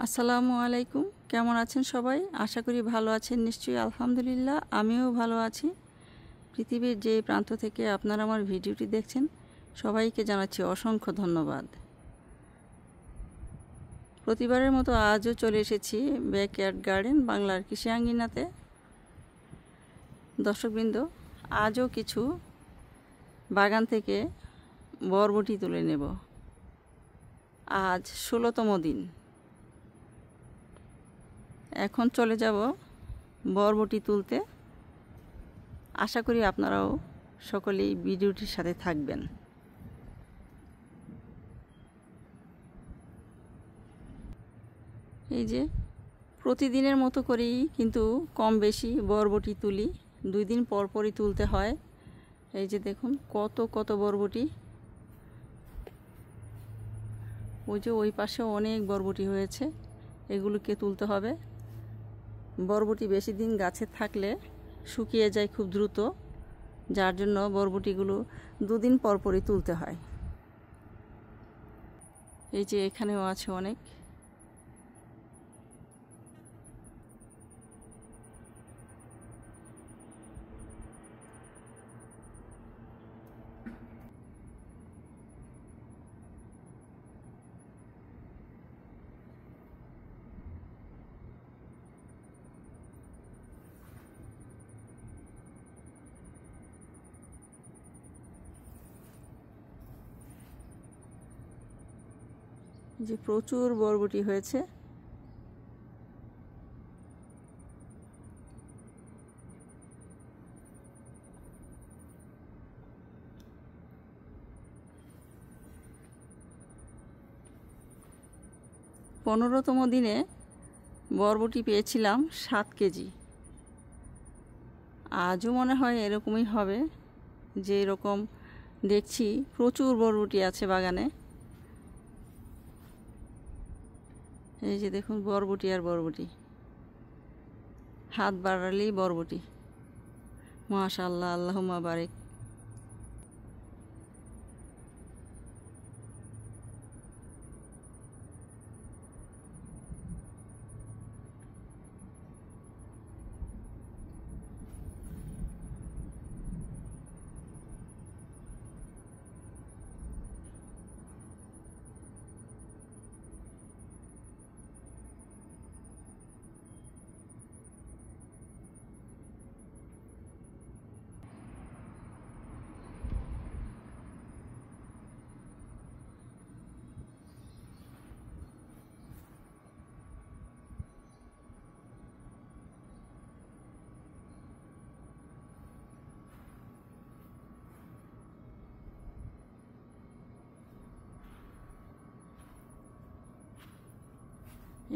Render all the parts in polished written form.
আসসালামু আলাইকুম। কেমন আছেন সবাই? আশা করি ভালো আছেন নিশ্চয়ই। আলহামদুলিল্লাহ আমিও ভালো আছি। পৃথিবীর যে প্রান্ত থেকে আপনারা আমার ভিডিওটি দেখছেন সবাইকে জানাচ্ছি অসংখ্য ধন্যবাদ। প্রতিবারের মতো আজও চলে এসেছি ব্যাকইয়ার্ড গার্ডেন বাংলার কৃষি আঙ্গিনাতে। দর্শকবৃন্দ, আজও কিছু বাগান থেকে বরবটি তুলে নেব। আজ 16তম দিন। এখন চলে যাব বরবটি তুলতে। আশা করি আপনারাও সকলেই ভিডিওটির সাথে থাকবেন। এই যে প্রতিদিনের মতো করেই কিন্তু কম বেশি বরবটি তুলি, 2 দিন পর পরই তুলতে হয়। এই যে দেখুন কত কত বরবটি। ওই যে ওই পাশে অনেক বরবটি হয়েছে, এগুলোকে তুলতে হবে। বরবটি বেশি দিন গাছে থাকলে শুকিয়ে যায় খুব দ্রুত, যার জন্য বরবটিগুলো 2 দিন পর পরই তুলতে হয়। এই যে এখানেও আছে অনেক। যে প্রচুর বরবটি হয়েছে। পনেরোতম দিনে বরবটি পেয়েছিলাম 7 কেজি। আজও মনে হয় এরকমই হবে, যে এরকম দেখছি প্রচুর বরবটি আছে বাগানে। এই যে দেখুন বরবটি আর বরবটি, হাত বাড়ালেই বরবটি। মাশাআল্লাহ, আল্লাহুম্মা বারিক।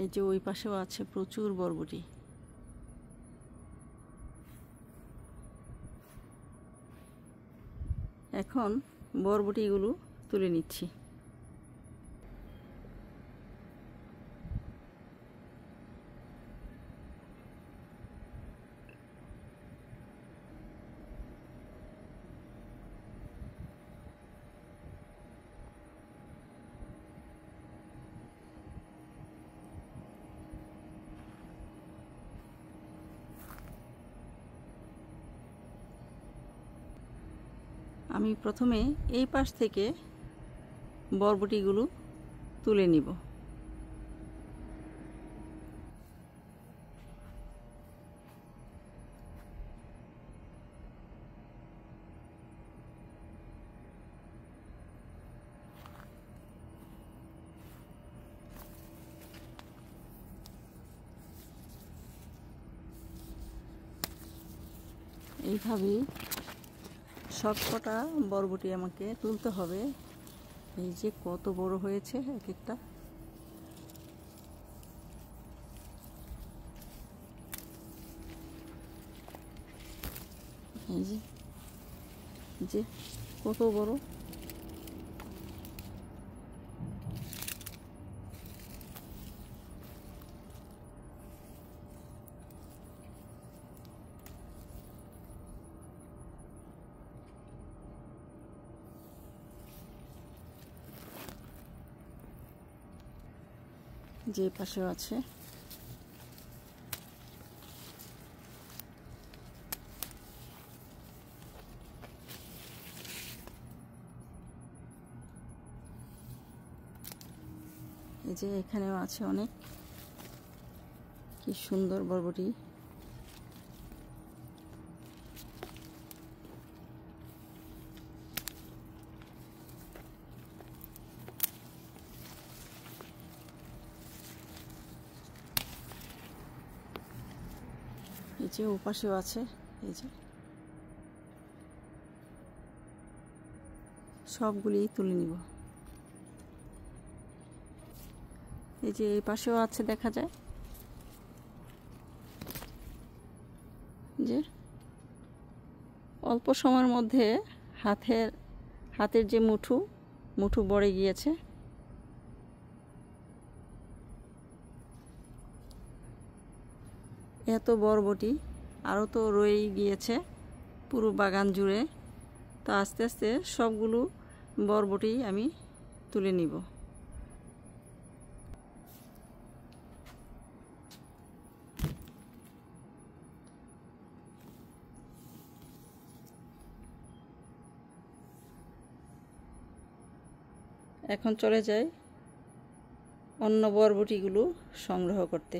এই যে ওই পাশেও আছে প্রচুর বরবটি। এখন বরবটিগুলো তুলে নিচ্ছি। আমি প্রথমে এই পাশ থেকে বরবটিগুলো তুলে নিব। এইভাবেই সবকটা বরবটি আমাকে তুলতে হবে। এই যে কত বড় হয়েছে এক একটা। এই যে কত বড়। যে পাশেও আছে। এই যে এখানেও আছে অনেক, কি সুন্দর বরবটি। এই যে ওপাশেও আছে, এই যে সবগুলি তুলে নিব। এই যে এই পাশেও আছে, দেখা যায় যে অল্প সময়ের মধ্যে হাতের যে মুঠু বড়ে গিয়েছে। এত বরবটি আরও তো রয়েই গিয়েছে পুরো বাগান জুড়ে। তো আস্তে আস্তে সবগুলো বরবটি আমি তুলে নিব। এখন চলে যাই অন্য বরবটিগুলো সংগ্রহ করতে।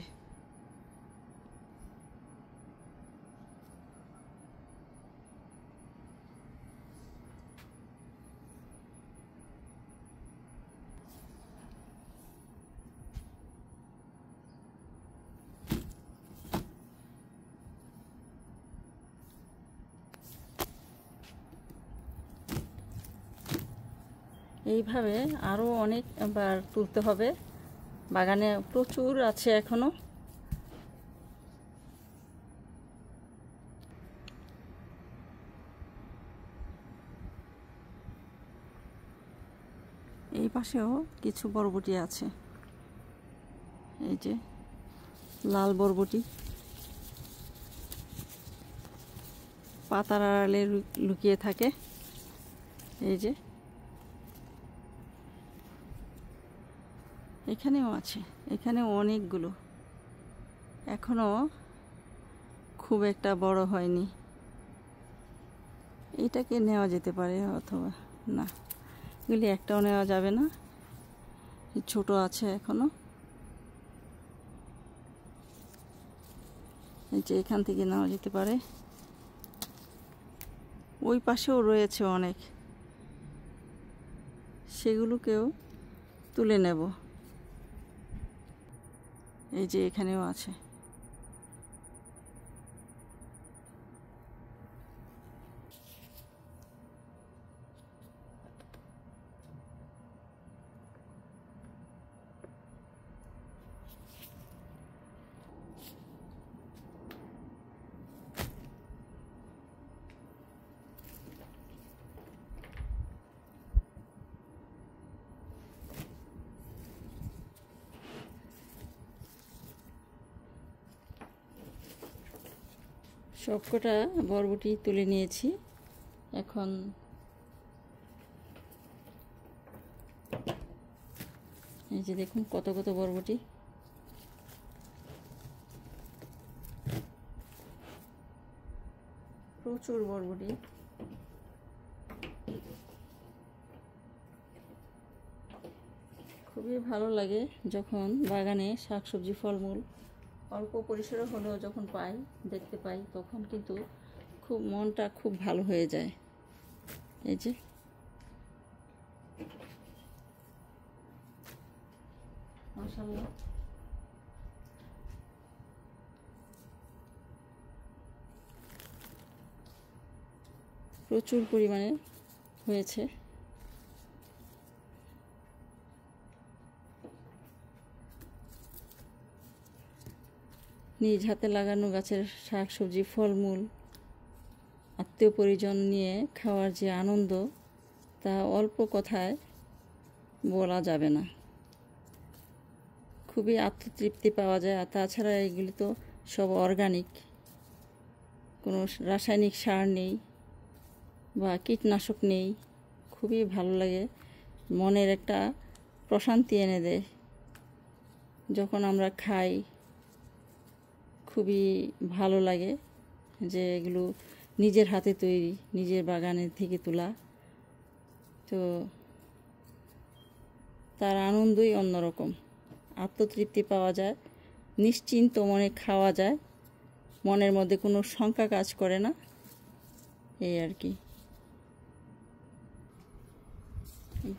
এইভাবে আরও অনেকবার তুলতে হবে, বাগানে প্রচুর আছে এখনো। এই পাশেও কিছু বরবটি আছে, এই যে লাল বরবটি, পাতার আড়ালে লুকিয়ে থাকে। এই যে এখানেও আছে, এখানেও অনেকগুলো, এখনো খুব একটা বড় হয়নি। এটাকে নেওয়া যেতে পারে, অথবা না, এগুলি একটাও নেওয়া যাবে না, ছোট আছে এখনো। এই যে এখান থেকে নেওয়া যেতে পারে। ওই পাশেও রয়েছে অনেক, সেগুলোকেও তুলে নেব। এই যে এখানেও আছে। সবকটা বরবটি তুলে নিয়েছি। এখন এই যে দেখুন কত কত বরবটি। প্রচুর বরবটি। খুবই ভালো লাগে যখন বাগানে শাকসবজি ফলমূল অল্প পরিসরে হলেও যখন দেখতে পাই, তখন কিন্তু মনটা খুব ভালো হয়ে যায়। এই যে মাশাআল্লাহ, প্রচুর পরিমাণে হয়েছে। নিজ হাতে লাগানো গাছের শাকসবজি ফলমূল আত্মীয় পরিজন নিয়ে খাওয়ার যে আনন্দ, তা অল্প কথায় বলা যাবে না। খুবই আত্মতৃপ্তি পাওয়া যায়। আর তাছাড়া এগুলি তো সব অর্গানিক, কোনো রাসায়নিক সার নেই বা কীটনাশক নেই। খুবই ভালো লাগে, মনের একটা প্রশান্তি এনে দেয় যখন আমরা খাই খুবই ভালো লাগে যে এগুলো নিজের হাতে তৈরি, নিজের বাগানের থেকে তোলা, তো তার আনন্দই অন্যরকম। আত্মতৃপ্তি পাওয়া যায়, নিশ্চিন্ত মনে খাওয়া যায়, মনের মধ্যে কোনো শঙ্কা কাজ করে না, এই আর কি।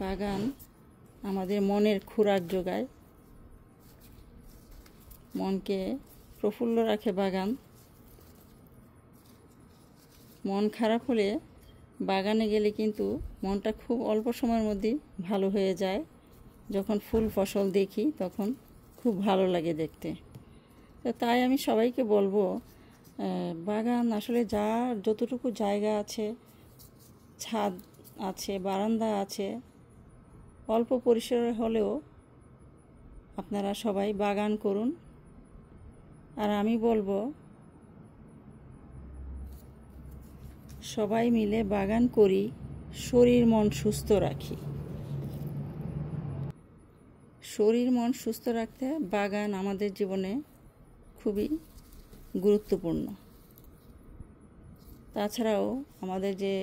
বাগান আমাদের মনের খোরাক যোগায়, মনকে প্রফুল্ল রাখে বাগান। মন খারাপ হলে বাগানে গেলে কিন্তু মনটা খুব অল্প সময়ের মধ্যেই ভালো হয়ে যায়। যখন ফুল ফসল দেখি তখন খুব ভালো লাগে দেখতে। তো তাই আমি সবাইকে বলবো, বাগান আসলে যার যতটুকু জায়গা আছে, ছাদ আছে, বারান্দা আছে, অল্প পরিসরে হলেও আপনারা সবাই বাগান করুন। আর আমি বলবো সবাই মিলে বাগান করি, শরীর মন সুস্থ রাখি। শরীর মন সুস্থ রাখতে বাগান আমাদের জীবনে খুবই গুরুত্বপূর্ণ। তাছাড়াও আমাদের যে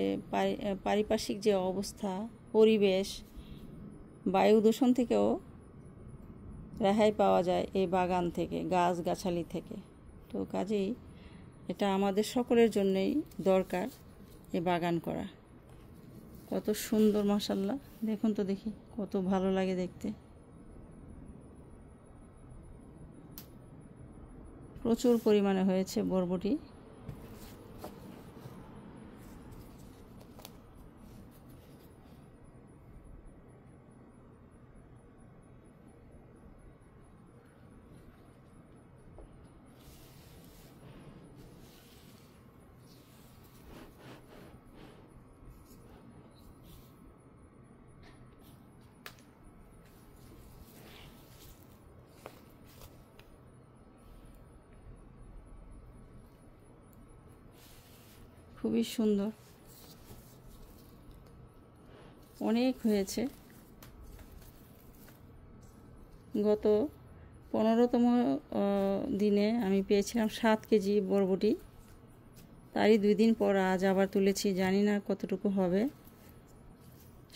পারিপার্শ্বিক যে অবস্থা, পরিবেশ, বায়ু দূষণ থেকেও রেহাই পাওয়া যায় এই বাগান থেকে, গাছগাছালি থেকে। তো কাজেই এটা আমাদের সকলের জন্যই দরকার এই বাগান করা। কত সুন্দর, মাশাআল্লাহ, দেখুন তো দেখি, কত ভালো লাগে দেখতে। প্রচুর পরিমাণে হয়েছে বরবটি। খুবই সুন্দর, অনেক হয়েছে। গত 15তম দিনে আমি পেয়েছিলাম 7 কেজি বরবটি। তারই 2 দিন পর আজ আবার তুলেছি, জানি না কতটুকু হবে।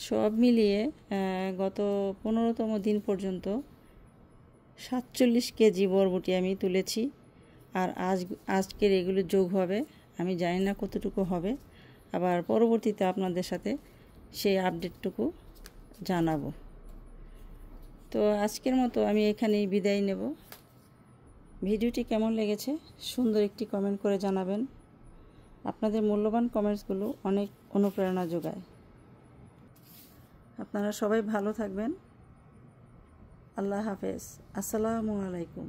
সব মিলিয়ে গত 15তম দিন পর্যন্ত 47 কেজি বরবটি আমি তুলেছি। আর আজকের এগুলো যোগ হবে, আমি জানি না কতটুকু হবে। আবার পরবর্তীতে আপনাদের সাথে সেই আপডেটটুকু জানাবো। তো আজকের মতো আমি এখানেই বিদায় নেব। ভিডিওটি কেমন লেগেছে সুন্দর একটি কমেন্ট করে জানাবেন। আপনাদের মূল্যবান কমেন্টসগুলো অনেক অনুপ্রেরণা যোগায়। আপনারা সবাই ভালো থাকবেন। আল্লাহ হাফেজ। আসসালামু আলাইকুম।